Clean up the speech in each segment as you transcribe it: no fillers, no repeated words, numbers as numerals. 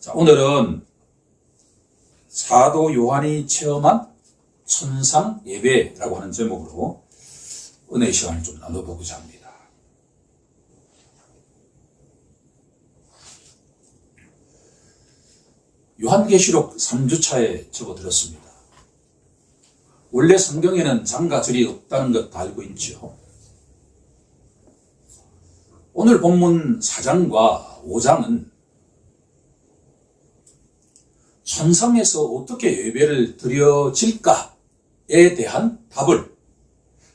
자, 오늘은 사도 요한이 체험한 천상 예배라고 하는 제목으로 은혜의 시간을 좀 나눠보고자 합니다. 요한계시록 3주차에 적어드렸습니다. 원래 성경에는 장과 절이 없다는 것 다 알고 있죠. 오늘 본문 4장과 5장은 천상에서 어떻게 예배를 드려질까에 대한 답을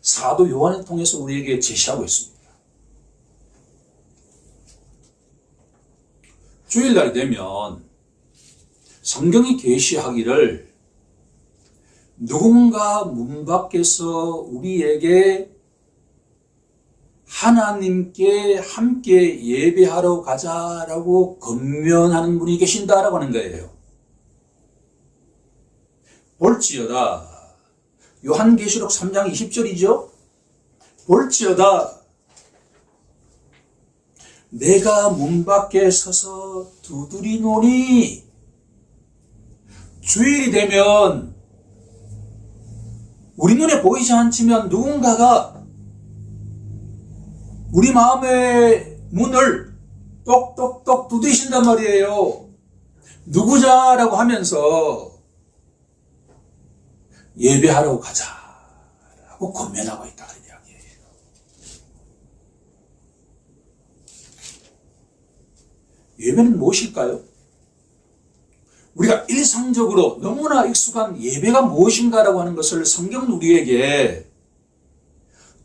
사도 요한을 통해서 우리에게 제시하고 있습니다. 주일날이 되면 성경이 계시하기를 누군가 문 밖에서 우리에게 하나님께 함께 예배하러 가자라고 권면하는 분이 계신다라고 하는 거예요. 볼지어다, 요한계시록 3장 20절이죠. 볼지어다, 내가 문 밖에 서서 두드리노니, 주일이 되면 우리 눈에 보이지 않지만 누군가가 우리 마음의 문을 똑똑똑 두드리신단 말이에요. 누구자라고 하면서 예배하러 가자라고 권면하고 있다는 이야기예요. 예배는 무엇일까요? 우리가 일상적으로 너무나 익숙한 예배가 무엇인가라고 하는 것을 성경은 우리에게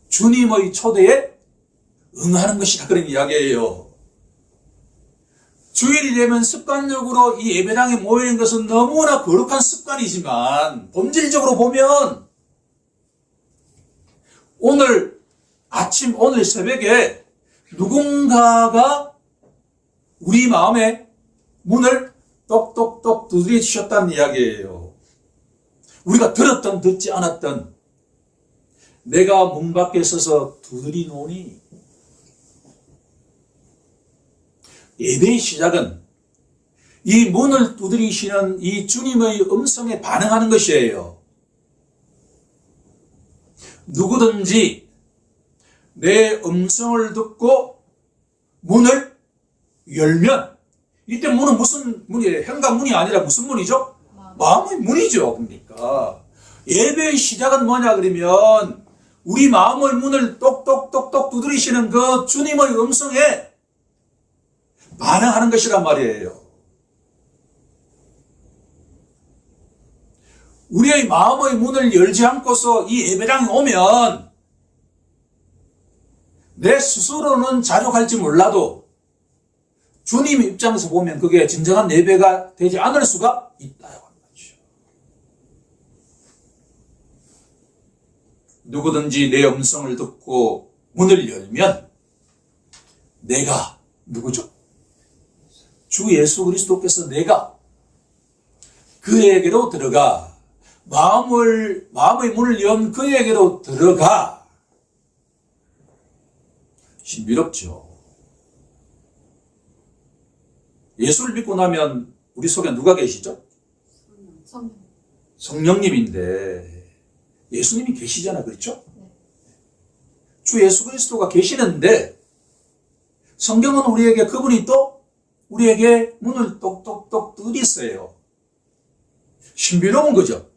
주님의 초대에 응하는 것이다, 그런 이야기예요. 주일이 되면 습관적으로 이 예배당에 모이는 것은 너무나 거룩한 습관이지만 본질적으로 보면 오늘 아침, 오늘 새벽에 누군가가 우리 마음의 문을 똑똑똑 두드려 주셨다는 이야기예요. 우리가 들었던 듣지 않았던 내가 문 밖에 서서 두드리노니, 예배의 시작은 이 문을 두드리시는 이 주님의 음성에 반응하는 것이에요. 누구든지 내 음성을 듣고 문을 열면, 이때 문은 무슨 문이에요? 현관문이 아니라 무슨 문이죠? 마음의 문이죠. 그러니까 예배의 시작은 뭐냐 그러면 우리 마음의 문을 똑똑똑똑 두드리시는 그 주님의 음성에 반응하는 것이란 말이에요. 우리의 마음의 문을 열지 않고서 이 예배당에 오면 내 스스로는 자족할지 몰라도 주님 입장에서 보면 그게 진정한 예배가 되지 않을 수가 있다고 하는 거죠. 누구든지 내 음성을 듣고 문을 열면 내가 누구죠? 주 예수 그리스도께서 내가 그에게로 들어가, 마음의 문을 연 그에게로 들어가. 신비롭죠. 예수를 믿고 나면 우리 속에 누가 계시죠? 성령님인데 예수님이 계시잖아, 그렇죠? 주 예수 그리스도가 계시는데 성경은 우리에게 그분이 또 우리에게 문을 똑똑똑 두드리세요. 신비로운 거죠.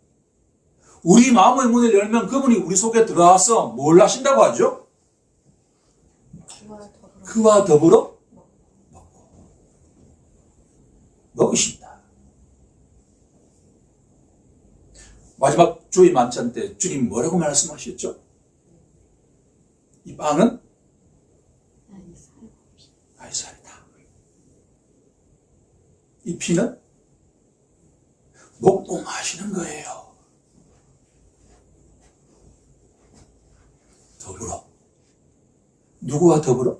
우리 마음의 문을 열면 그분이 우리 속에 들어와서 뭘 하신다고 하죠? 그와 더불어 먹으신다. 마지막 주의 만찬 때 주님 뭐라고 말씀하셨죠? 이 빵은 나의 살이다. 이 피는 먹고 마시는 거예요. 더불어. 누구와 더불어?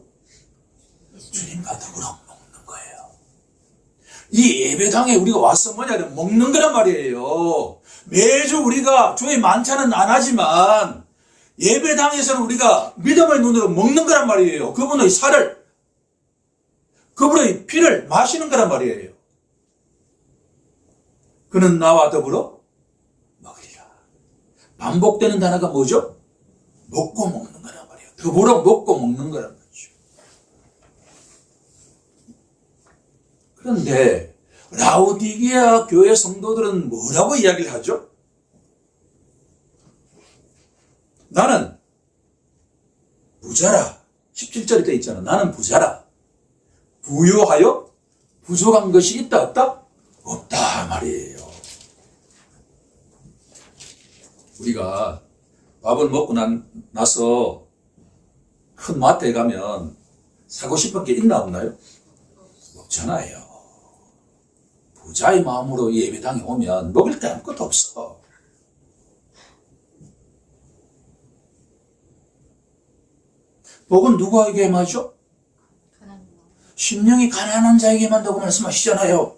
주님과 더불어 먹는 거예요. 이 예배당에 우리가 와서 뭐냐면 먹는 거란 말이에요. 매주 우리가 주의 만찬은 안 하지만 예배당에서는 우리가 믿음의 눈으로 먹는 거란 말이에요. 그분의 살을, 그분의 피를 마시는 거란 말이에요. 그는 나와 더불어 먹으리라. 반복되는 단어가 뭐죠? 먹고 먹는 거란 말이에요. 더불어 먹고 먹는 거란 말이죠. 그런데 라오디게아 교회 성도들은 뭐라고 이야기를 하죠? 나는 부자라. 17절에 되어 있잖아. 나는 부자라. 부유하여 부족한 것이 있다 없다? 없다 말이에요. 우리가 밥을 먹고 나서 큰 마트에 가면 사고 싶은 게 있나 없나요? 없잖아요. 부자의 마음으로 예배당에 오면 먹을 게 아무것도 없어. 복은 누구에게 임하죠? 심령이 가난한 자에게 임한다고 말씀하시잖아요.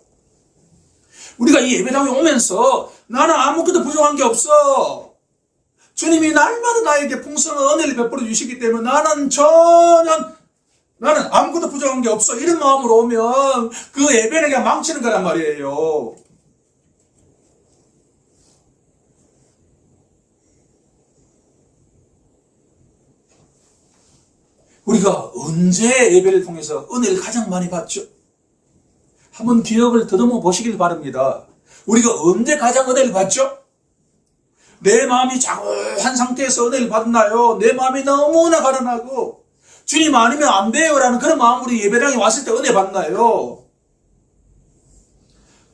우리가 이 예배당에 오면서 나는 아무것도 부족한 게 없어. 주님이 날마다 나에게 풍성한 은혜를 베풀어 주시기 때문에 나는 아무것도 부족한 게 없어. 이런 마음으로 오면 그 예배는 그냥 망치는 거란 말이에요. 우리가 언제 예배를 통해서 은혜를 가장 많이 받죠? 한번 기억을 더듬어 보시길 바랍니다. 우리가 언제 가장 은혜를 받죠? 내 마음이 자고한 상태에서 은혜를 받나요? 내 마음이 너무나 가난하고 주님 아니면 안 돼요라는 그런 마음으로 예배당에 왔을 때 은혜 받나요?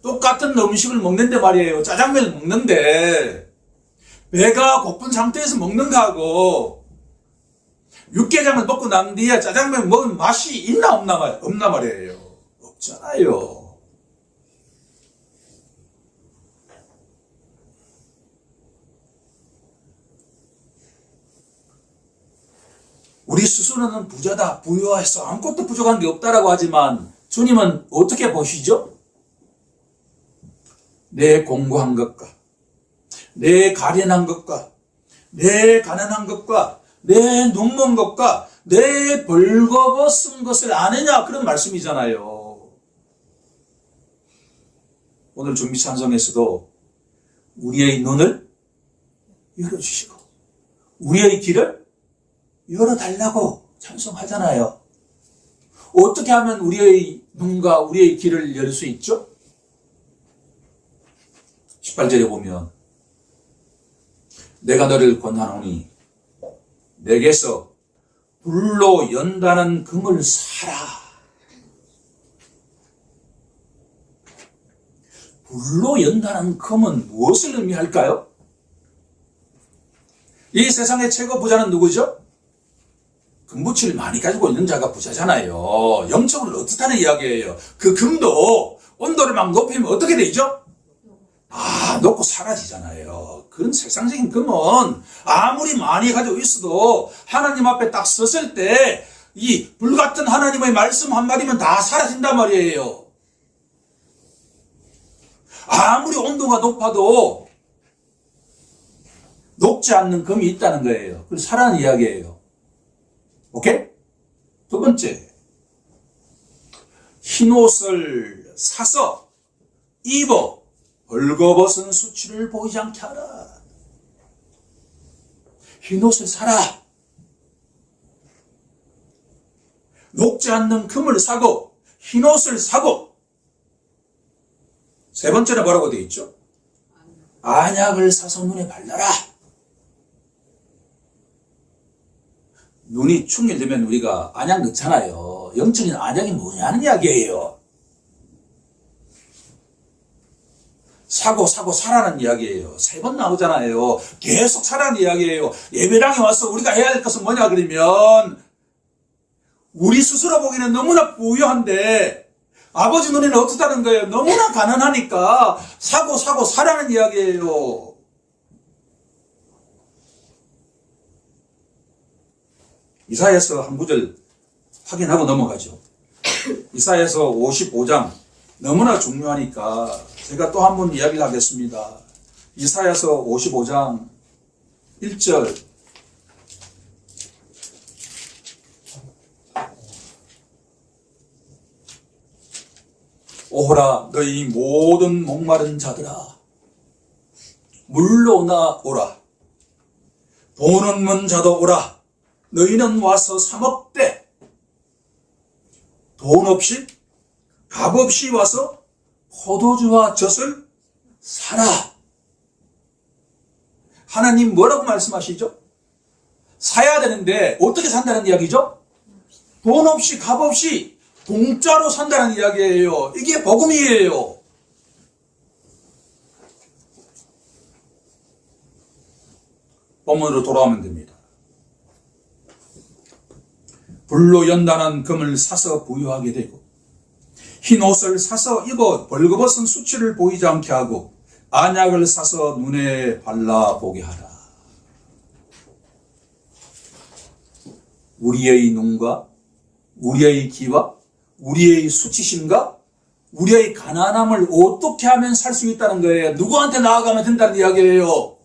똑같은 음식을 먹는데 말이에요. 짜장면을 먹는데 배가 고픈 상태에서 먹는 거하고 육개장을 먹고 난 뒤에 짜장면 먹은 맛이 있나 없나 말이에요. 없잖아요. 우리 스스로는 부자다, 부유해서 아무것도 부족한 게 없다라고 하지만 주님은 어떻게 보시죠? 내 공부한 것과 내 가련한 것과 내 가난한 것과 내 눈먼 것과 내 벌거벗은 것을 아느냐 그런 말씀이잖아요. 오늘 준비 찬송에서도 우리의 눈을 열어주시고 우리의 길을 열어달라고 찬송하잖아요. 어떻게 하면 우리의 눈과 우리의 길을 열 수 있죠? 18절에 보면 내가 너를 권하노니 내게서 불로 연다는 금을 사라. 불로 연다는 금은 무엇을 의미할까요? 이 세상의 최고 부자는 누구죠? 금붙이를 많이 가지고 있는 자가 부자잖아요. 영적으로 어떻다는 이야기예요. 그 금도 온도를 막 높이면 어떻게 되죠? 녹고 사라지잖아요. 그런 세상적인 금은 아무리 많이 가지고 있어도 하나님 앞에 딱 섰을 때 이 불같은 하나님의 말씀 한마디면 다 사라진단 말이에요. 아무리 온도가 높아도 녹지 않는 금이 있다는 거예요. 그래서 사라는 이야기예요. 오케이? 두 번째, 흰옷을 사서 입어 벌거벗은 수치를 보이지 않게 하라. 흰옷을 사라. 녹지 않는 금을 사고 흰옷을 사고 세 번째는 뭐라고 되어 있죠? 안약을 사서 눈에 발라라. 눈이 충혈되면 우리가 안약 넣잖아요. 영적인 안약이 뭐냐는 이야기예요. 사고 사라는 이야기예요. 세 번 나오잖아요. 계속 사라는 이야기예요. 예배당에 와서 우리가 해야 할 것은 뭐냐 그러면 우리 스스로 보기에는 너무나 부유한데 아버지 눈에는 어떻다는 거예요? 너무나 가난하니까 사고 사라는 이야기예요. 이사야서 한 구절 확인하고 넘어가죠. 이사야서 55장 너무나 중요하니까 제가 또 한 번 이야기를 하겠습니다. 이사야서 55장 1절 오호라 너희 모든 목마른 자들아 물로 나오라. 돈 없는 자도 오라. 너희는 와서 사 먹되. 돈 없이 값 없이 와서 포도주와 젖을 사라. 하나님 뭐라고 말씀하시죠? 사야 되는데 어떻게 산다는 이야기죠? 돈 없이 값 없이 공짜로 산다는 이야기예요. 이게 복음이에요. 본문으로 돌아오면 됩니다. 불로 연단한 금을 사서 부유하게 되고 흰 옷을 사서 입어 벌거벗은 수치를 보이지 않게 하고 안약을 사서 눈에 발라보게 하라. 우리의 눈과 우리의 귀와 우리의 수치심과 우리의 가난함을 어떻게 하면 살 수 있다는 거예요? 누구한테 나아가면 된다는 이야기예요.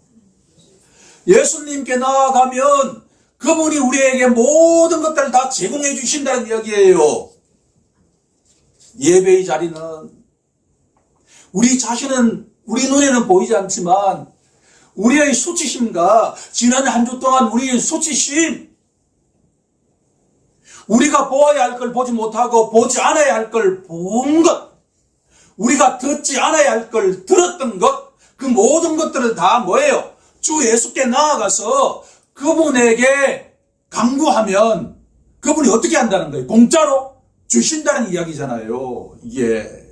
예수님께 나아가면 그분이 우리에게 모든 것들을 다 제공해 주신다는 이야기예요. 예배의 자리는 우리 자신은 우리 눈에는 보이지 않지만 우리의 수치심과 지난 한 주 동안 우리의 수치심, 우리가 보아야 할 걸 보지 못하고 보지 않아야 할 걸 본 것, 우리가 듣지 않아야 할 걸 들었던 것, 그 모든 것들을 다 뭐예요? 주 예수께 나아가서 그분에게 강구하면 그분이 어떻게 한다는 거예요? 공짜로 주신다는 이야기잖아요. 이게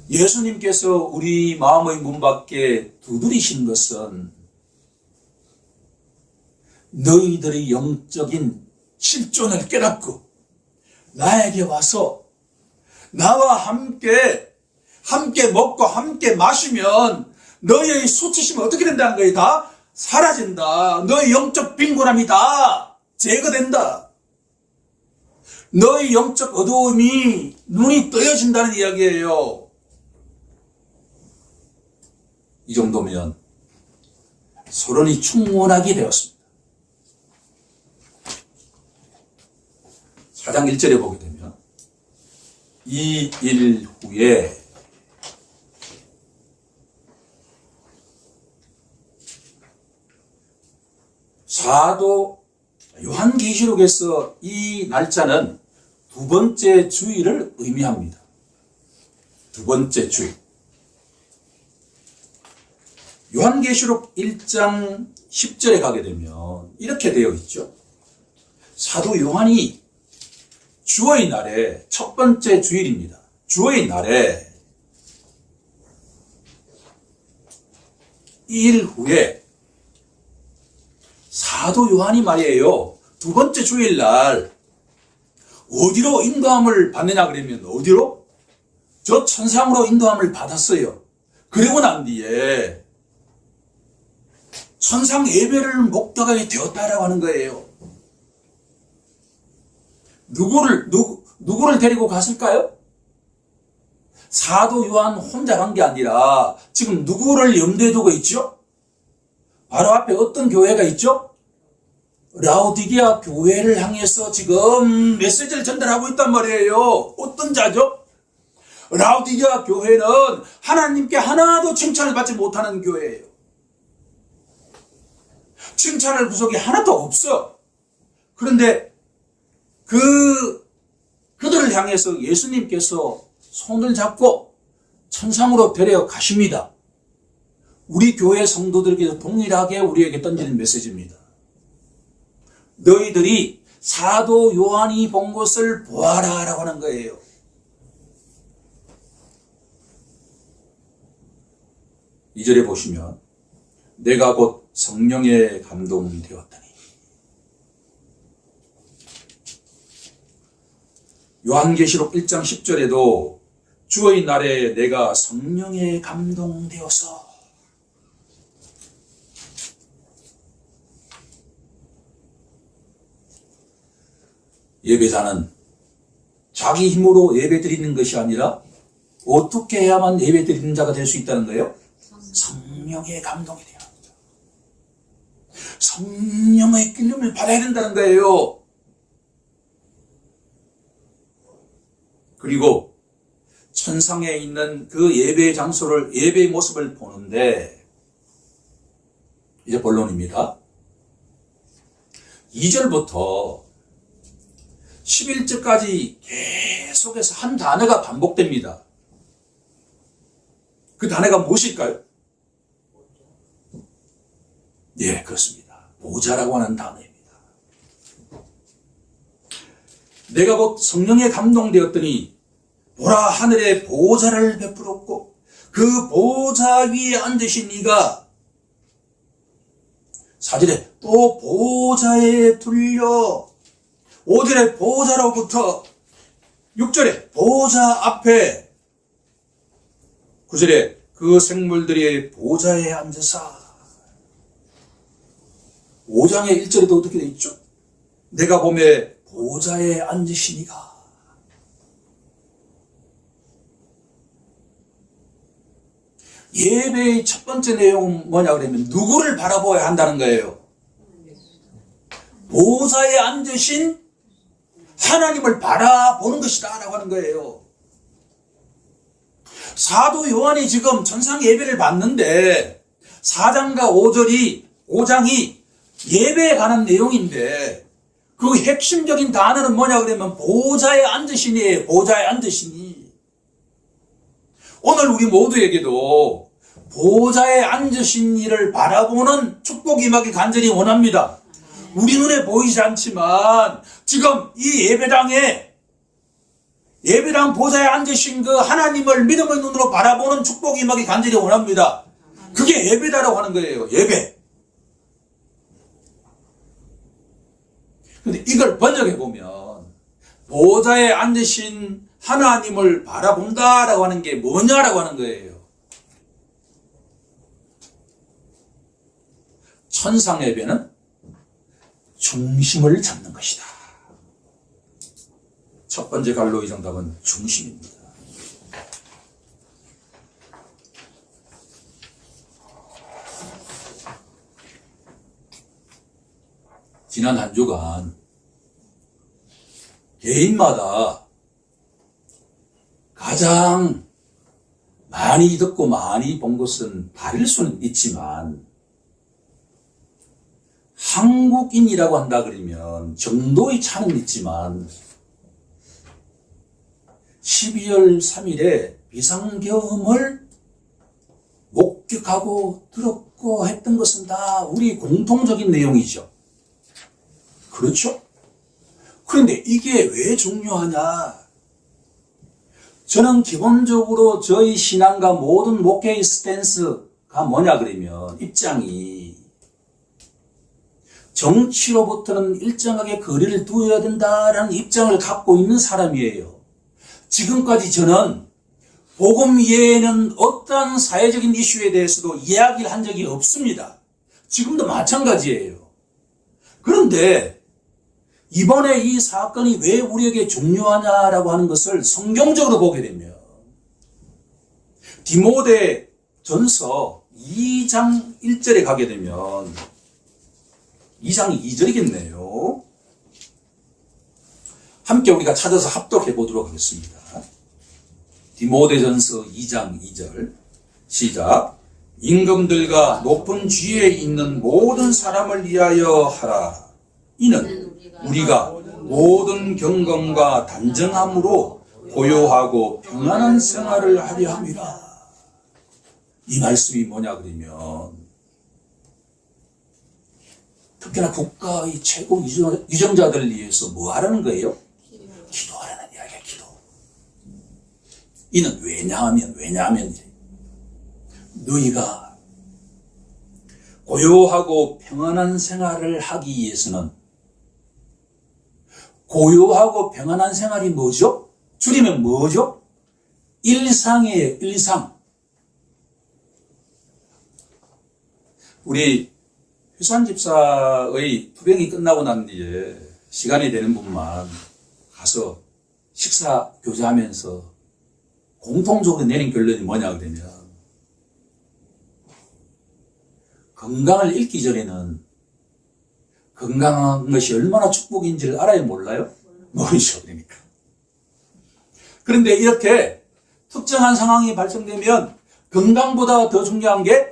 예수님께서 우리 마음의 문 밖에 두드리신 것은 너희들의 영적인 실존을 깨닫고 나에게 와서 나와 함께 먹고 함께 마시면 너희의 수치심은 어떻게 된다는 거예요? 다 사라진다. 너희 영적 빈곤함이 다 제거된다. 너희 영적 어두움이 눈이 떠여진다는 이야기예요. 이 정도면 서론이 충분하게 되었습니다. 4장 1절에 보게 되면 이 일 후에 사도 요한계시록에서 이 날짜는 두 번째 주일을 의미합니다. 두 번째 주일. 요한계시록 1장 10절에 가게 되면 이렇게 되어 있죠. 사도 요한이 주의 날에 첫 번째 주일입니다. 주의 날에 이 일 후에 사도 요한이 말이에요. 두 번째 주일날 어디로 인도함을 받느냐 그러면 어디로? 저 천상으로 인도함을 받았어요. 그리고 난 뒤에 천상 예배를 목격하게 되었다라고 하는 거예요. 누구를 데리고 갔을까요? 사도 요한 혼자 간 게 아니라 지금 누구를 염두에 두고 있죠? 바로 앞에 어떤 교회가 있죠? 라오디게아 교회를 향해서 지금 메시지를 전달하고 있단 말이에요. 어떤 자죠? 라오디게아 교회는 하나님께 하나도 칭찬을 받지 못하는 교회예요. 칭찬할 구석이 하나도 없어. 그런데 그들을 향해서 예수님께서 손을 잡고 천상으로 데려 가십니다. 우리 교회 성도들에게도 동일하게 우리에게 던지는 메시지입니다. 너희들이 사도 요한이 본 것을 보아라 라고 하는 거예요. 이 절에 보시면 내가 곧 성령에 감동되었다니. 요한계시록 1장 10절에도 주의 날에 내가 성령에 감동되어서. 예배자는 자기 힘으로 예배드리는 것이 아니라 어떻게 해야만 예배드리는 자가 될 수 있다는 거예요? 성령의 감동이 돼야 합니다. 성령의 끌림을 받아야 된다는 거예요. 그리고 천상에 있는 그 예배의 장소를, 예배의 모습을 보는데, 이제 본론입니다. 2절부터 11절까지 계속해서 한 단어가 반복됩니다. 그 단어가 무엇일까요? 예, 그렇습니다. 보좌라고 하는 단어입니다. 내가 곧 성령에 감동되었더니 보라, 하늘에 보좌를 베풀었고 그 보좌 위에 앉으신 이가 4절에 또 보좌에 둘려, 5절에 보좌로부터, 6절에 보좌 앞에, 9절에 그 생물들이 보좌에 앉으사. 5장의 1절에도 어떻게 되어 있죠? 내가 보매 보좌에 앉으시니가. 예배의 첫 번째 내용은 뭐냐 그러면 누구를 바라보아야 한다는 거예요. 보좌에 앉으신 하나님을 바라보는 것이다 라고 하는 거예요. 사도 요한이 지금 천상 예배를 받는데 4장과 5장이 예배에 관한 내용인데 그 핵심적인 단어는 뭐냐 그러면 보좌에 앉으시니, 보좌에 앉으시니. 오늘 우리 모두에게도 보좌에 앉으신 이를 바라보는 축복 임하기 간절히 원합니다. 우리 눈에 보이지 않지만 지금 이 예배당 보좌에 앉으신 그 하나님을 믿음의 눈으로 바라보는 축복 임하기 간절히 원합니다. 그게 예배다라고 하는 거예요. 예배. 근데 이걸 번역해 보면 보좌에 앉으신 하나님을 바라본다라고 하는 게 뭐냐라고 하는 거예요. 천상 예배는 중심을 잡는 것이다. 첫 번째 갈로의 정답은 중심입니다. 지난 한 주간 개인마다 가장 많이 듣고 많이 본 것은 다를 수는 있지만 한국인이라고 한다 그러면 정도의 차는 있지만 12월 3일에 비상계엄을 목격하고 들었고 했던 것은 다 우리 공통적인 내용이죠. 그렇죠? 그런데 이게 왜 중요하냐? 저는 기본적으로 저희 신앙과 모든 목회의 스탠스가 뭐냐 그러면 입장이 정치로부터는 일정하게 거리를 두어야 된다라는 입장을 갖고 있는 사람이에요. 지금까지 저는 복음 외에는 어떠한 사회적인 이슈에 대해서도 이야기를 한 적이 없습니다. 지금도 마찬가지예요. 그런데 이번에 이 사건이 왜 우리에게 중요하냐라고 하는 것을 성경적으로 보게 되면 디모데 전서 2장 1절에 가게 되면 2장 2절이겠네요. 함께 우리가 찾아서 합독해 보도록 하겠습니다. 디모데전서 2장 2절 시작. 임금들과 높은 지위에 있는 모든 사람을 위하여 하라. 이는 우리가 모든 경건과 단정함으로 고요하고 평안한 생활을 하려 함이라. 이 말씀이 뭐냐 그러면 특히나 국가의 최고 유정자들을 위해서 뭐 하라는 거예요? 기도하라는 이야기야. 기도. 이는 왜냐하면 너희가 고요하고 평안한 생활을 하기 위해서는 고요하고 평안한 생활이 뭐죠? 줄이면 뭐죠? 일상이에요. 일상. 우리 휴산 집사의 투병이 끝나고 난 뒤에 시간이 되는 분만 가서 식사 교제하면서 공통적으로 내린 결론이 뭐냐 그러면 건강을 잃기 전에는 건강한 것이 얼마나 축복인지를 알아야 몰라요? 모르죠. 그러니까 그런데 이렇게 특정한 상황이 발생되면 건강보다 더 중요한 게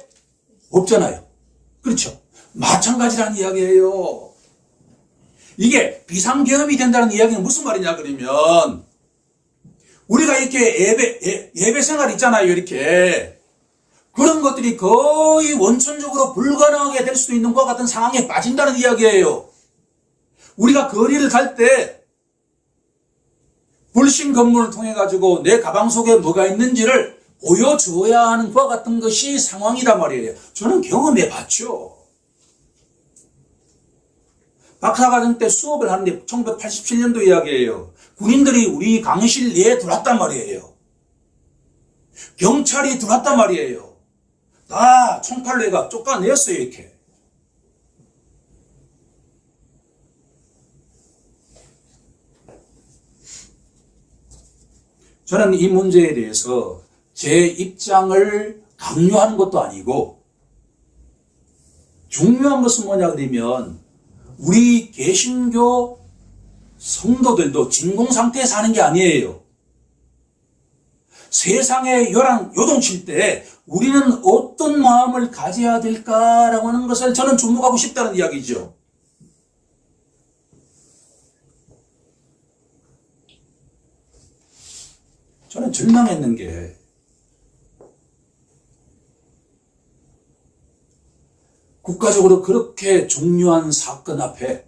없잖아요. 그렇죠? 마찬가지라는 이야기예요. 이게 비상계엄이 된다는 이야기는 무슨 말이냐 그러면 우리가 이렇게 예배 생활 있잖아요. 이렇게 그런 것들이 거의 원천적으로 불가능하게 될 수도 있는 것 같은 상황에 빠진다는 이야기예요. 우리가 거리를 갈 때 불신 검문을 통해 가지고 내 가방 속에 뭐가 있는지를 보여줘야 하는 것과 같은 것이 상황이란 말이에요. 저는 경험해 봤죠. 박사과정 때 수업을 하는데 1987년도 이야기예요. 군인들이 우리 강의실 내에 들어왔단 말이에요. 경찰이 들어왔단 말이에요. 다 총칼로 해가 쫓아냈어요. 이렇게. 저는 이 문제에 대해서 제 입장을 강요하는 것도 아니고 중요한 것은 뭐냐 그러면 우리 개신교 성도들도 진공 상태에 사는 게 아니에요. 세상에 요동칠 때 우리는 어떤 마음을 가져야 될까라고 하는 것을 저는 주목하고 싶다는 이야기죠. 저는 절망했는 게 국가적으로 그렇게 중요한 사건 앞에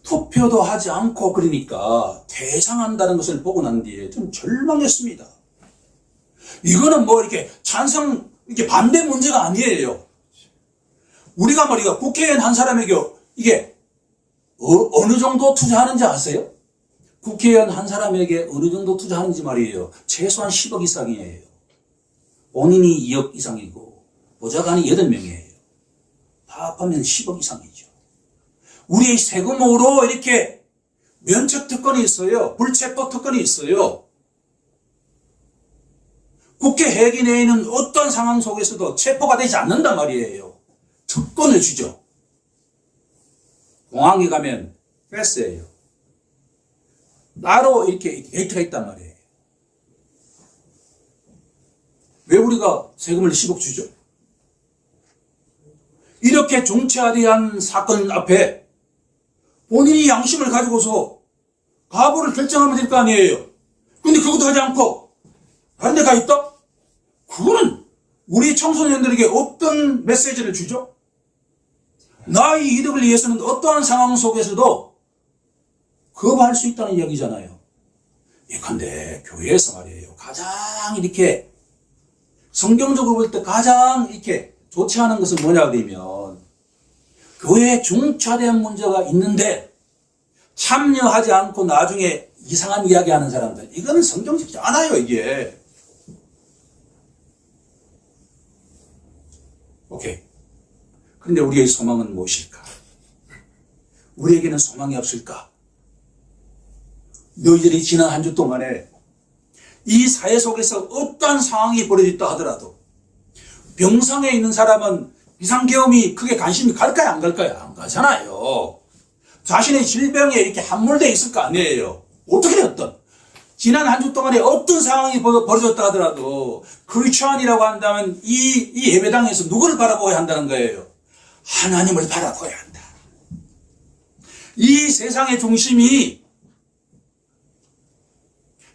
투표도 하지 않고 그러니까 퇴장한다는 것을 보고 난 뒤에 좀 절망했습니다. 이거는 뭐 이렇게 찬성, 이렇게 반대 문제가 아니에요. 우리가 말이야 국회의원 한 사람에게 이게 어느 정도 투자하는지 아세요? 국회의원 한 사람에게 어느 정도 투자하는지 말이에요. 최소한 10억 이상이에요. 본인이 2억 이상이고 보좌관이 8명이에요. 다 합하면 10억 이상이죠. 우리의 세금으로 이렇게 면책 특권이 있어요. 불체포 특권이 있어요. 국회 회기 내에는 어떤 상황 속에서도 체포가 되지 않는단 말이에요. 특권을 주죠. 공항에 가면 패스예요. 따로 이렇게 게이트가 있단 말이에요. 왜 우리가 세금을 10억 주죠? 이렇게 중차대한 사건 앞에 본인이 양심을 가지고서 가부를 결정하면 될 거 아니에요. 근데 그것도 하지 않고 다른 데 가 있다? 그거는 우리 청소년들에게 어떤 메시지를 주죠? 나의 이득을 위해서는 어떠한 상황 속에서도 거부할 수 있다는 이야기잖아요. 예컨대 교회에서 말이에요. 가장 이렇게 성경적으로 볼 때 가장 이렇게 좋지 않은 것은 뭐냐 그러면 교회에 중차대한 문제가 있는데 참여하지 않고 나중에 이상한 이야기하는 사람들, 이거는 성경적이지 않아요. 이게. 오케이. 그런데 우리의 소망은 무엇일까? 우리에게는 소망이 없을까? 너희들이 지난 한 주 동안에 이 사회 속에서 어떠한 상황이 벌어졌다 하더라도 병상에 있는 사람은 비상계엄이 크게 관심이 갈까요? 안 갈까요? 안 가잖아요. 자신의 질병에 이렇게 함몰되어 있을 거 아니에요. 어떻게 됐든 지난 한 주 동안에 어떤 상황이 벌어졌다 하더라도 크리스천이라고 한다면 이 예배당에서 누구를 바라보아야 한다는 거예요? 하나님을 바라보아야 한다. 이 세상의 중심이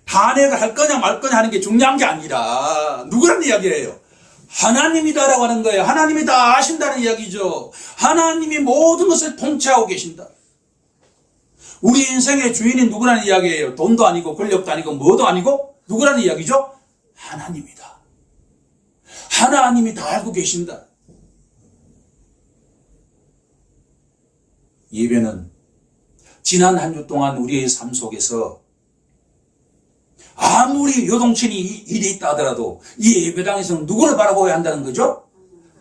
탄핵을 할 거냐 말 거냐 하는 게 중요한 게 아니라 누구라는 이야기예요? 하나님이다라고 하는 거예요. 하나님이 다 아신다는 이야기죠. 하나님이 모든 것을 통치하고 계신다. 우리 인생의 주인이 누구라는 이야기예요? 돈도 아니고 권력도 아니고 뭐도 아니고 누구라는 이야기죠? 하나님이다. 하나님이 다 알고 계신다. 예배는 지난 한 주 동안 우리의 삶 속에서 아무리 요동치니 일이 있다 하더라도 이 예배당에서는 누구를 바라보아야 한다는 거죠?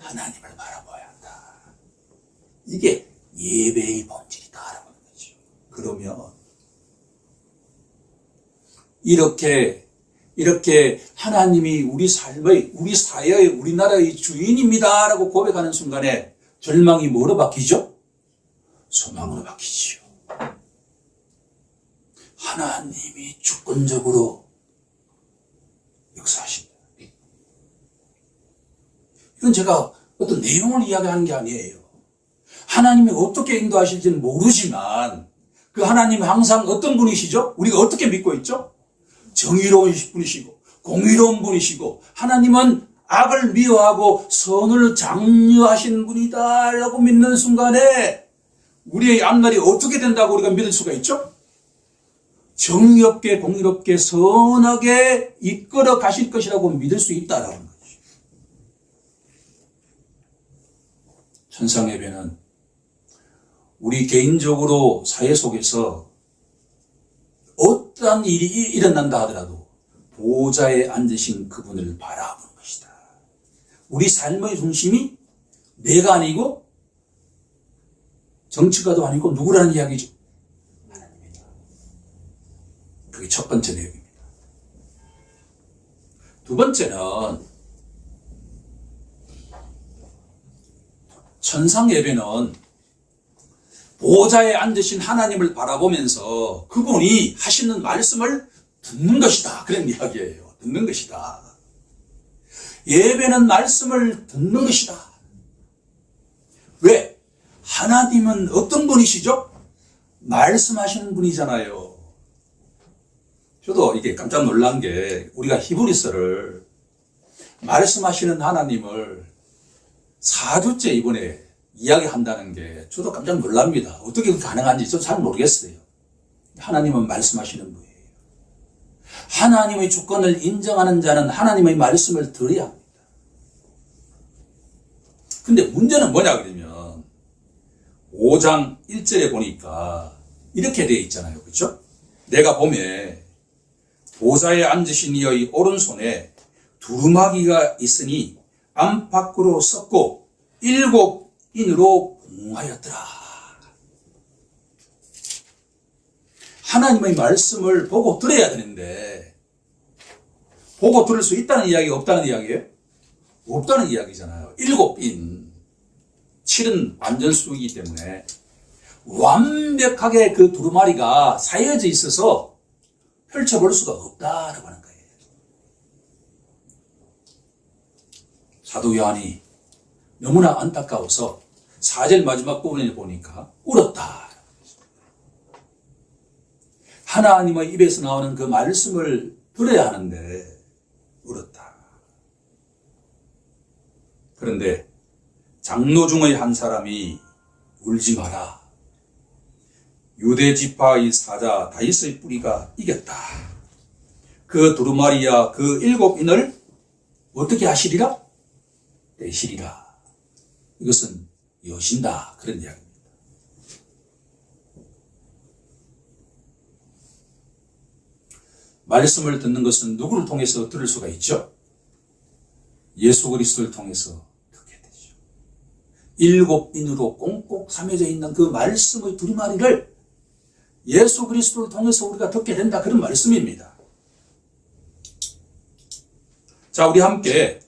하나님을 바라보아야 한다. 이게 예배의 본질이다라고 하는 거죠. 그러면 이렇게 하나님이 우리 삶의, 우리 사회의, 우리나라의 주인입니다라고 고백하는 순간에 절망이 뭐로 바뀌죠? 소망으로 바뀌지요. 하나님이 주권적으로 역사하신다. 이건 제가 어떤 내용을 이야기하는 게 아니에요. 하나님이 어떻게 인도하실지는 모르지만 그 하나님은 항상 어떤 분이시죠? 우리가 어떻게 믿고 있죠? 정의로운 분이시고 공의로운 분이시고 하나님은 악을 미워하고 선을 장려하신 분이다 라고 믿는 순간에 우리의 앞날이 어떻게 된다고 우리가 믿을 수가 있죠? 정의롭게 공의롭게 선하게 이끌어 가실 것이라고 믿을 수 있다라는 거죠. 천상예배는 우리 개인적으로 사회 속에서 어떠한 일이 일어난다 하더라도 보좌에 앉으신 그분을 바라보는 것이다. 우리 삶의 중심이 내가 아니고 정치가도 아니고 누구라는 이야기죠? 하나님이다. 그게 첫 번째 내용입니다. 두 번째는 천상 예배는 보좌에 앉으신 하나님을 바라보면서 그분이 하시는 말씀을 듣는 것이다. 그런 이야기예요. 듣는 것이다. 예배는 말씀을 듣는 것이다. 왜? 하나님은 어떤 분이시죠? 말씀하시는 분이잖아요. 저도 이게 깜짝 놀란 게 우리가 히브리서를 말씀하시는 하나님을 4주째 이번에 이야기한다는 게 저도 깜짝 놀랍니다. 어떻게 가능한지 저도 잘 모르겠어요. 하나님은 말씀하시는 분이에요. 하나님의 주권을 인정하는 자는 하나님의 말씀을 들어야 합니다. 근데 문제는 뭐냐 그러면 5장 1절에 보니까 이렇게 되어 있잖아요. 그렇죠? 내가 보매 보좌에 앉으신 이의 오른손에 두루마기가 있으니 안팎으로 썩고 7인으로 봉하였더라. 하나님의 말씀을 보고 들어야 되는데 보고 들을 수 있다는 이야기가 없다는 이야기예요? 없다는 이야기잖아요. 7인 7은 완전수이기 때문에 완벽하게 그 두루마리가 사이어져 있어서 펼쳐볼 수가 없다라고 하는 거예요. 사도 요한이 너무나 안타까워서 4절 마지막 부분에 보니까 울었다. 하나님의 입에서 나오는 그 말씀을 들어야 하는데 울었다. 그런데 장로 중의 한 사람이 울지 마라. 유대 지파의 사자 다윗의 뿌리가 이겼다. 그 두루마리와 그 7인을 어떻게 하시리라? 떼시리라. 이것은 여신다. 그런 이야기입니다. 말씀을 듣는 것은 누구를 통해서 들을 수가 있죠? 예수 그리스도를 통해서 듣게 되죠. 7인으로 꽁꽁 삼여져 있는 그 말씀의 두루마리를 예수 그리스도를 통해서 우리가 듣게 된다. 그런 말씀입니다. 자, 우리 함께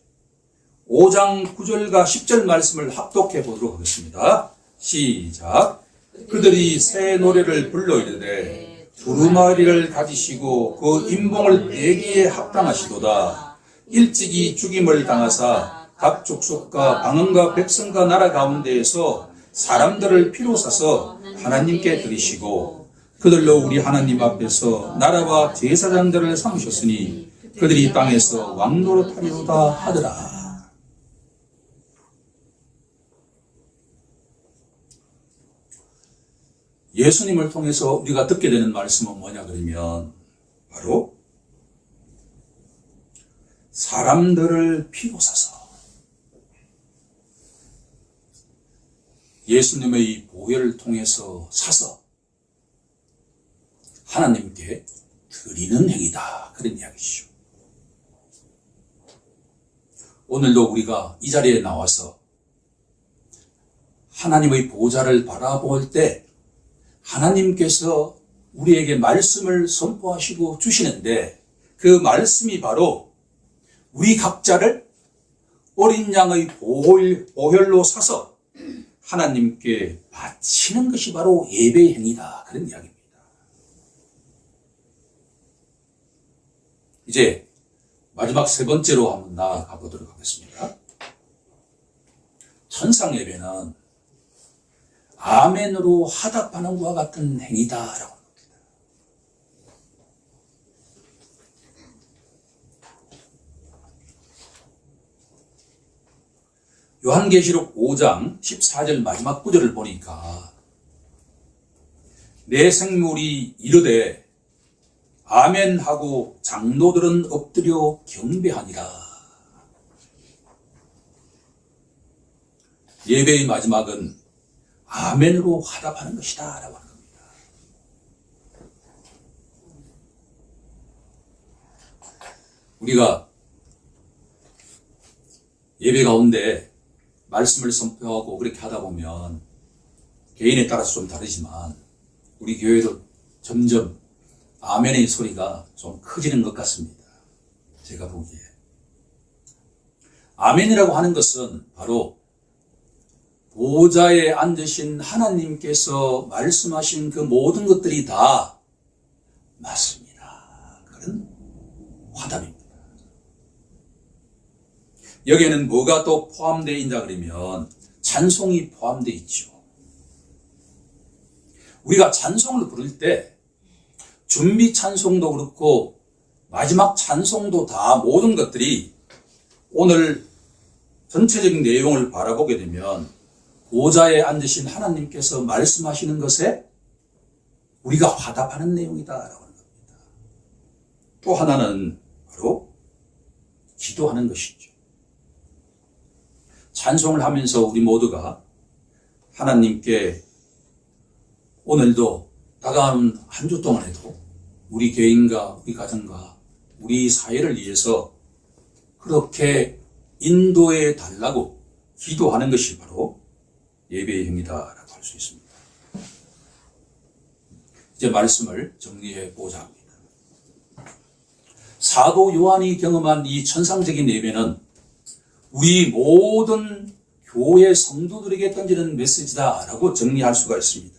5장 9절과 10절 말씀을 합독해 보도록 하겠습니다. 시작. 그들이 새 노래를 불러 이르되 두루마리를 가지시고 그 인봉을 빼기에 합당하시도다. 일찍이 죽임을 당하사 각 족속과 방언과 백성과 나라 가운데에서 사람들을 피로 사서 하나님께 드리시고 그들로 우리 하나님 앞에서 나라와 제사장들을 삼으셨으니 그들이 땅에서 왕노릇하리로다 하더라. 예수님을 통해서 우리가 듣게 되는 말씀은 뭐냐 그러면 바로 사람들을 피로 사서 예수님의 보혈을 통해서 사서 하나님께 드리는 행위다. 그런 이야기죠. 오늘도 우리가 이 자리에 나와서 하나님의 보좌를 바라볼 때 하나님께서 우리에게 말씀을 선포하시고 주시는데 그 말씀이 바로 우리 각자를 어린 양의 보혈로 사서 하나님께 바치는 것이 바로 예배의 행위다. 그런 이야기입니다. 이제 마지막 세 번째로 한번 나아가 보도록 하겠습니다. 천상 예배는 아멘으로 화답하는 것과 같은 행위다라고 합니다. 요한계시록 5장 14절 마지막 구절을 보니까 내 생물이 이르되 아멘하고 장로들은 엎드려 경배하니라. 예배의 마지막은 아멘으로 화답하는 것이다 라고 하는 겁니다. 우리가 예배 가운데 말씀을 선포하고 그렇게 하다 보면 개인에 따라서 좀 다르지만 우리 교회도 점점 아멘의 소리가 좀 커지는 것 같습니다. 제가 보기에. 아멘이라고 하는 것은 바로 보좌에 앉으신 하나님께서 말씀하신 그 모든 것들이 다 맞습니다. 그런 화답입니다. 여기에는 뭐가 또 포함되어 있냐 그러면 찬송이 포함되어 있죠. 우리가 찬송을 부를 때 준비 찬송도 그렇고 마지막 찬송도 다 모든 것들이 오늘 전체적인 내용을 바라보게 되면 보좌에 앉으신 하나님께서 말씀하시는 것에 우리가 화답하는 내용이다라고 하는 겁니다. 또 하나는 바로 기도하는 것이죠. 찬송을 하면서 우리 모두가 하나님께 오늘도 다가오는 한 주 동안에도 우리 개인과 우리 가정과 우리 사회를 위해서 그렇게 인도해 달라고 기도하는 것이 바로 예배의 행위다라고 할 수 있습니다. 이제 말씀을 정리해 보자 합니다. 사도 요한이 경험한 이 천상적인 예배는 우리 모든 교회 성도들에게 던지는 메시지다라고 정리할 수가 있습니다.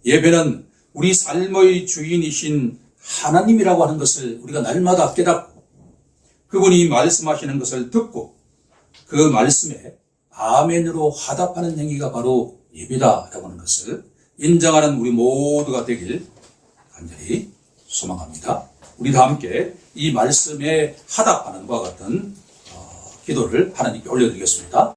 예배는 우리 삶의 주인이신 하나님이라고 하는 것을 우리가 날마다 깨닫고 그분이 말씀하시는 것을 듣고 그 말씀에 아멘으로 화답하는 행위가 바로 예배다라고 하는 것을 인정하는 우리 모두가 되길 간절히 소망합니다. 우리 다 함께 이 말씀에 화답하는 것과 같은 기도를 하나님께 올려드리겠습니다.